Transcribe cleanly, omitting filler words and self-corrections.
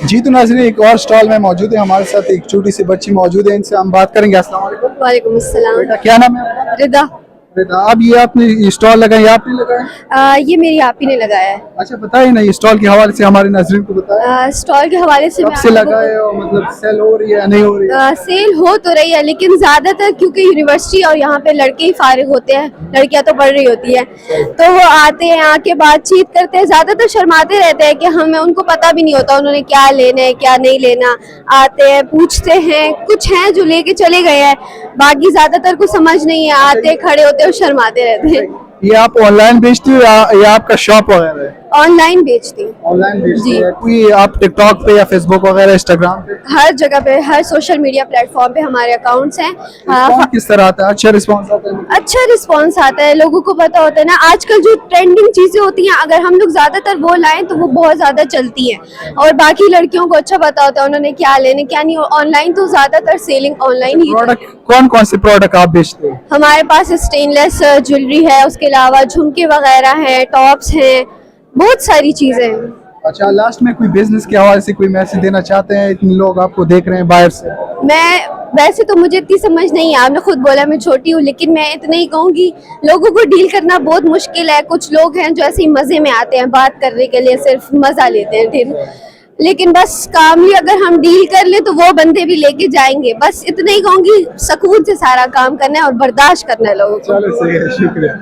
जी तो नाज़रीन, एक और स्टॉल में मौजूद है, हमारे साथ एक छोटी सी बच्ची मौजूद है, इनसे हम बात करेंगे। अस्सलाम वालेकुम। वालेकुम अस्सलाम। बेटा क्या नाम है आपका? रिदा। बेटा, अब ये आपने स्टॉल लगाया, ये आपने लगाया? ये मेरी आप ही ने लगाया है। अच्छा, बताइए ना, ये स्टॉल के हवाले से हमारे नाज़रीन को बताएं। स्टॉल के हवाले से कब मैं से आप लोगों लगाए को और मतलब सेल हो रही है या नहीं हो रही है? सेल हो तो रही है, लेकिन ज़्यादातर क्योंकि यूनिवर्सिटी और यहाँ पे लड़के ही फारिग होते हैं, लड़कियाँ तो पढ़ रही होती हैं, तो वो आते हैं, आके बातचीत करते हैं, ज़्यादातर शर्माते रहते हैं कि हमें उनको पता भी नहीं होता उन्होंने क्या लेना है क्या नहीं लेना। आते हैं, पूछते हैं, कुछ हैं जो लेके चले गए हैं, बाकी ज़्यादातर को समझ नहीं है, आते खड़े होते हैं और शर्माते रहते हैं। ये आप ऑनलाइन बेचती हो या आपका शॉप वगैरह है? ऑनलाइन बेचती हूँ। ऑनलाइन बेचती जी। है। कोई आप टिकटॉक पे या फेसबुक वगैरह, इंस्टाग्राम पे? हर जगह पे, हर सोशल मीडिया प्लेटफॉर्म पे हमारे अकाउंट्स हैं। रिस्पॉन्स किस तरह आता है? अच्छा रिस्पॉन्स आता है? अच्छा रिस्पॉन्स आता है, लोगों को पता होता है ना, आजकल जो ट्रेंडिंग चीज़ें होती हैं अगर हम लोग ज़्यादातर वो लाएं तो वो बहुत ज़्यादा चलती हैं, और बाकी लड़कियों को अच्छा पता होता है उन्होंने क्या लेने क्या नहीं। ऑनलाइन तो ज़्यादातर सेलिंग ऑनलाइन ही प्रोडक्ट कौन कौन से प्रोडक्ट आप बेचते हो? हमारे पास स्टेनलेस ज्वेलरी है, उसके अलावा झुमके वगैरह हैं, टॉप्स हैं, बहुत सारी चीज़ें हैं। अच्छा, लास्ट में कोई बिजनेस के हवाले से कोई मैसेज देना चाहते हैं? इतने लोग आपको देख रहे हैं बाहर से। मैं वैसे तो मुझे इतनी समझ नहीं है, आपने खुद बोला मैं छोटी हूँ, लेकिन मैं इतना ही कहूँगी, लोगों को डील करना बहुत मुश्किल है। कुछ लोग हैं जो ऐसे ही मज़े में आते हैं, बात करने के लिए सिर्फ मज़ा लेते हैं, ठीक, लेकिन बस कामली अगर हम डील कर ले तो वो बंदे भी लेके जाएंगे। बस इतना ही कहूँगी, सुकून से सारा काम करना है और बर्दाश्त करना है लोगों को। चलो सही है, शुक्रिया।